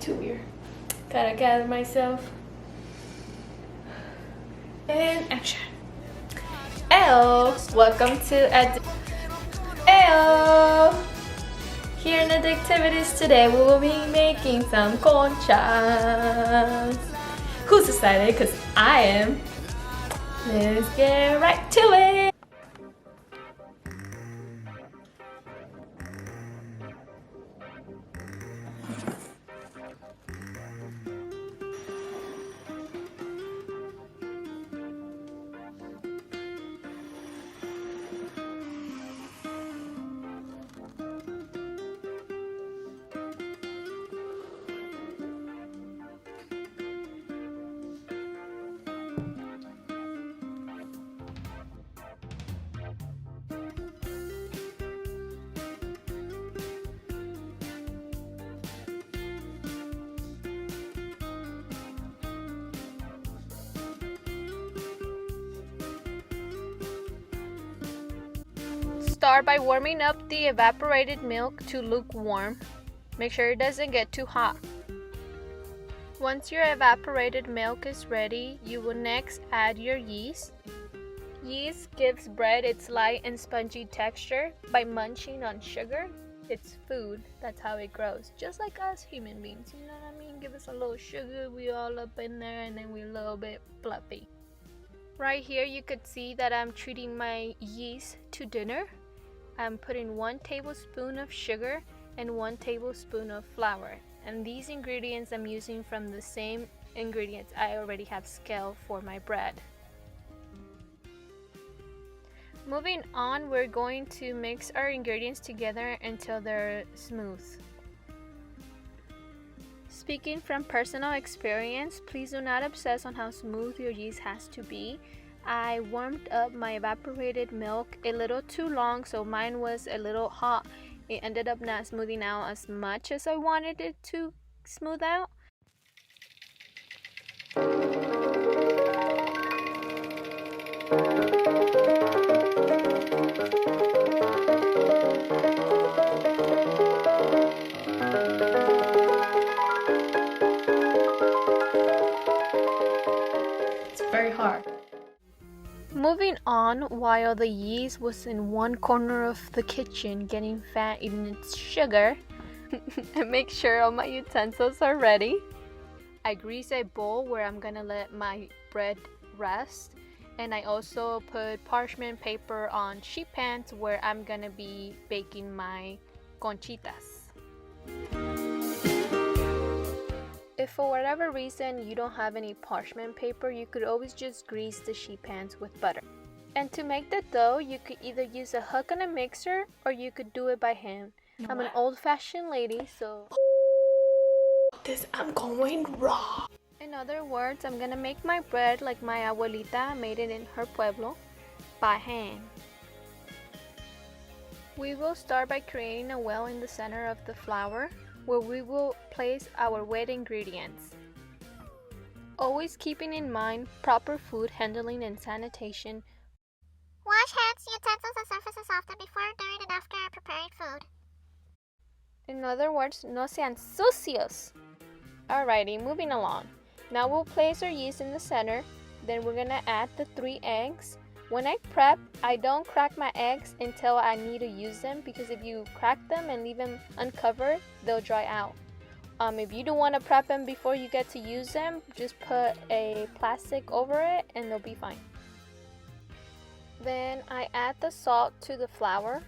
too weird. Gotta gather myself. And action. Eyo, welcome to Eyo. Here in the activities today, we will be making some conchas. Who's excited? Because I am. Let's get right to it. Start by warming up the evaporated milk to lukewarm. Make sure it doesn't get too hot. Once your evaporated milk is ready, you will next add your yeast. Yeast gives bread its light and spongy texture by munching on sugar. It's food, that's how it grows. Just like us human beings, you know what I mean? Give us a little sugar, we all up in there, and then we're a little bit fluffy. Right here you could see that I'm treating my yeast to dinner. I'm putting 1 tablespoon of sugar and 1 tablespoon of flour. And these ingredients I'm using from the same ingredients I already have scaled for my bread. Moving on, we're going to mix our ingredients together until they're smooth. Speaking from personal experience, please do not obsess on how smooth your yeast has to be. I warmed up my evaporated milk a little too long, so mine was a little hot. It ended up not smoothing out as much as I wanted it to smooth out. It's very hard. Moving on, while the yeast was in one corner of the kitchen getting fat eating its sugar, and make sure all my utensils are ready, I grease a bowl where I'm gonna let my bread rest, and I also put parchment paper on sheet pans where I'm gonna be baking my conchitas. If for whatever reason you don't have any parchment paper, you could always just grease the sheet pans with butter. And to make the dough, you could either use a hook on a mixer or you could do it by hand. I'm an old-fashioned lady, so I'm going raw. In other words, I'm gonna make my bread like my abuelita made it in her pueblo, by hand. We will start by creating a well in the center of the flour, where we will place our wet ingredients. Always keeping in mind proper food handling and sanitation. Wash hands, utensils, and surfaces often before, during, and after preparing food. In other words, no sean sucios. Alrighty, moving along. Now we'll place our yeast in the center. Then we're gonna add the 3 eggs. When I prep, I don't crack my eggs until I need to use them, because if you crack them and leave them uncovered, they'll dry out. If you don't want to prep them before you get to use them, just put a plastic over it and they'll be fine. Then I add the salt to the flour.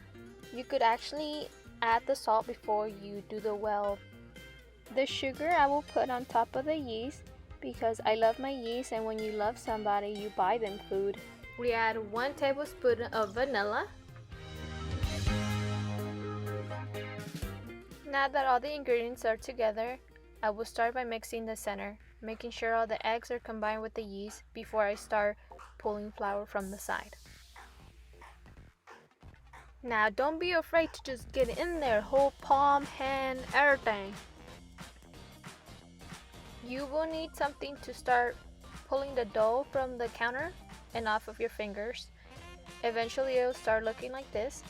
You could actually add the salt before you do the well. The sugar I will put on top of the yeast because I love my yeast, and when you love somebody, you buy them food. We add 1 tablespoon of vanilla. Now that all the ingredients are together, I will start by mixing the center, making sure all the eggs are combined with the yeast before I start pulling flour from the side. Now don't be afraid to just get in there, whole palm, hand, everything. You will need something to start pulling the dough from the counter and off of your fingers. Eventually it'll start looking like this.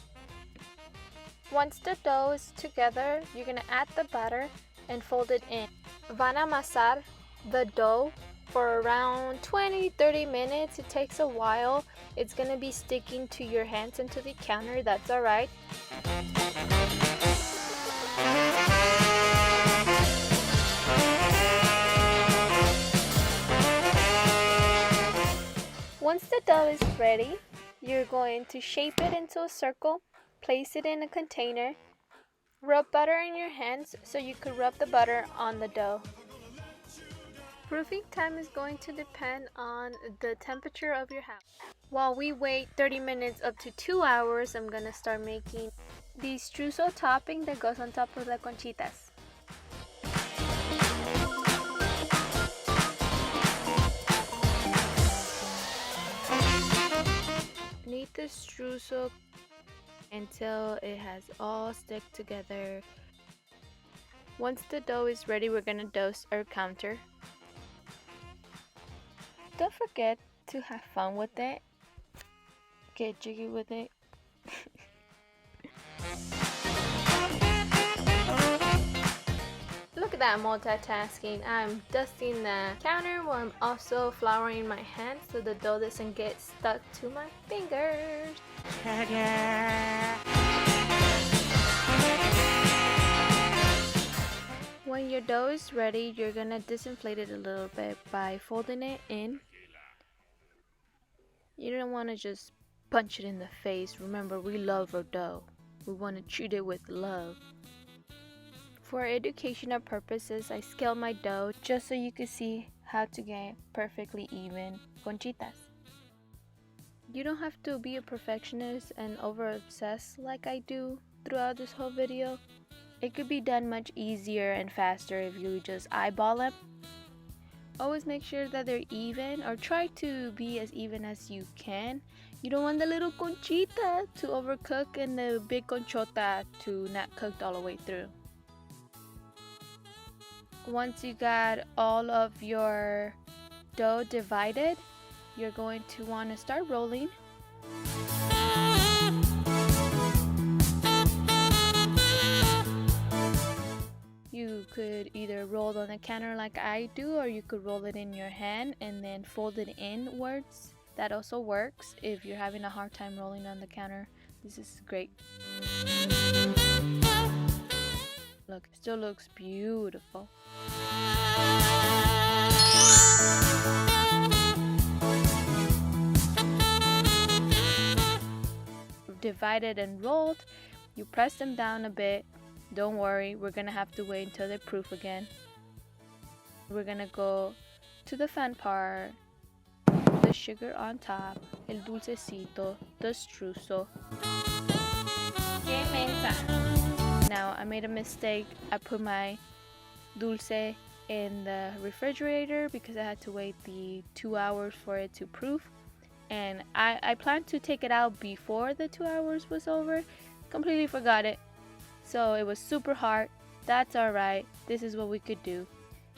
Once the dough is together, you're gonna add the batter and fold it in. Van a amasar the dough for around 20-30 minutes. It takes a while. It's gonna be sticking to your hands and to the counter. That's alright. Once the dough is ready, you're going to shape it into a circle, place it in a container, rub butter in your hands so you could rub the butter on the dough. Proofing time is going to depend on the temperature of your house. While we wait 30 minutes up to 2 hours, I'm gonna start making the streusel topping that goes on top of the conchitas. Knead the streusel until it has all stick together. Once the dough is ready, we're gonna dust our counter. Don't forget to have fun with it. Get jiggy with it. Look at that multitasking. I'm dusting the counter while I'm also flouring my hands so the dough doesn't get stuck to my fingers. When your dough is ready, you're gonna disinflate it a little bit by folding it in. You don't want to just punch it in the face. Remember, we love our dough. We want to treat it with love. For educational purposes, I scale my dough just so you can see how to get perfectly even conchitas. You don't have to be a perfectionist and over-obsess like I do throughout this whole video. It could be done much easier and faster if you just eyeball them. Always make sure that they're even, or try to be as even as you can. You don't want the little conchita to overcook and the big conchota to not cooked all the way through. Once you got all of your dough divided, you're going to want to start rolling. You could either roll on the counter like I do, or you could roll it in your hand and then fold it inwards. That also works if you're having a hard time rolling on the counter. This is great. Look, it still looks beautiful. Divided and rolled, you press them down a bit. Don't worry, we're gonna have to wait until they proof again. We're gonna go to the fun part. The sugar on top, el dulcecito, the streusel. Now I made a mistake. I put my dulce in the refrigerator because I had to wait the 2 hours for it to proof. And I planned to take it out before the 2 hours was over. Completely forgot it. So it was super hard. That's alright. This is what we could do.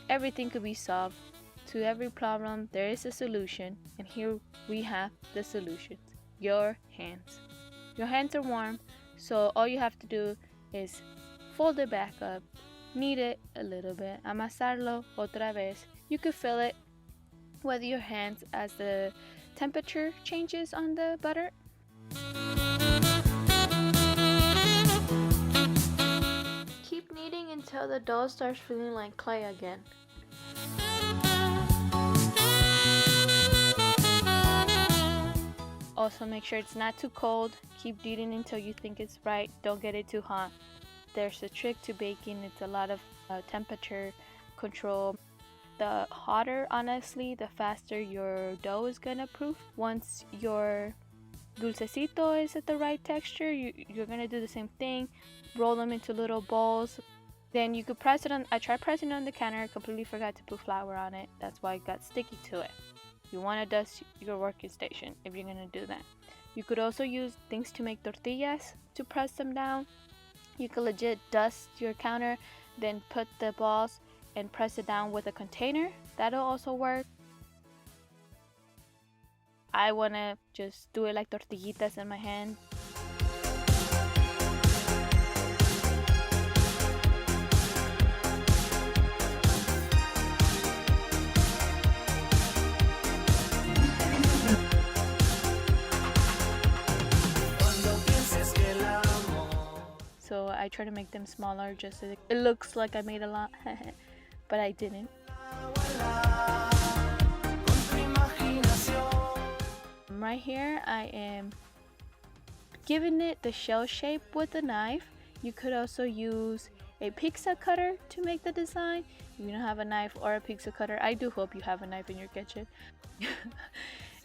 Everything could be solved. To every problem, there is a solution. And here we have the solutions. Your hands. Your hands are warm, so all you have to do is fold it back up, knead it a little bit, amasarlo otra vez. You could feel it with your hands as the temperature changes on the butter. Keep kneading until the dough starts feeling like clay again. Also make sure it's not too cold. Keep kneading until you think it's right. Don't get it too hot. There's a trick to baking. It's a lot of temperature control. The hotter, honestly, the faster your dough is gonna proof. Once your dulcecito is at the right texture, you're gonna do the same thing. Roll them into little balls. Then you could press it on. I tried pressing it on the counter. I completely forgot to put flour on it. That's why it got sticky to it. You want to dust your working station if you're gonna do that. You could also use things to make tortillas to press them down. You could legit dust your counter, then put the balls and press it down with a container. That'll also work. I wanna just do it like tortillitas in my hand. I try to make them smaller just so it looks like I made a lot, but I didn't. Right here, I am giving it the shell shape with a knife. You could also use a pizza cutter to make the design. If you don't have a knife or a pizza cutter, I do hope you have a knife in your kitchen. If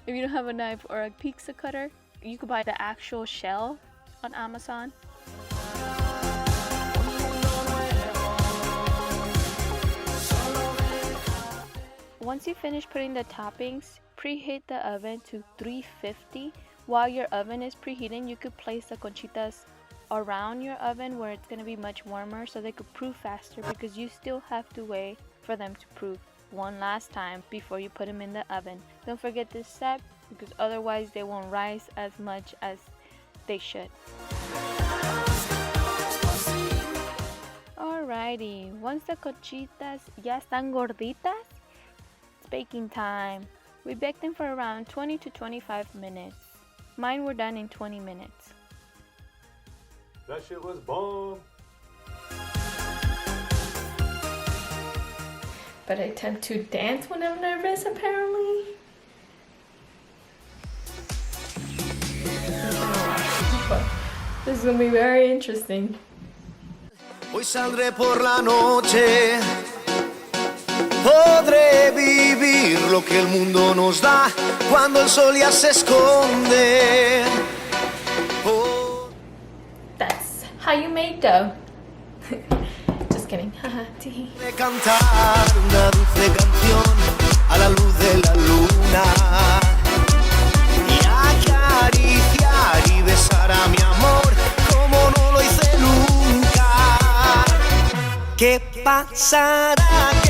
you don't have a knife or a pizza cutter, you could buy the actual shell on Amazon. Once you finish putting the toppings, preheat the oven to 350. While your oven is preheating, you could place the conchitas around your oven where it's going to be much warmer so they could proof faster, because you still have to wait for them to proof one last time before you put them in the oven. Don't forget this step, because otherwise they won't rise as much as they should. Alrighty, once the conchitas ya están gorditas, it's baking time. We baked them for around 20 to 25 minutes. Mine were done in 20 minutes. That shit was bomb. But I tend to dance when I'm nervous, apparently. This is gonna be very interesting. Hoy saldré por la noche, podré vivir lo que el mundo nos da cuando el sol ya se esconde. That's how you make dough. Just kidding. De cantar una dulce canción a la luz de la luna y acariciar y besar a mi amor como no lo hice nunca. ¿Qué pasará?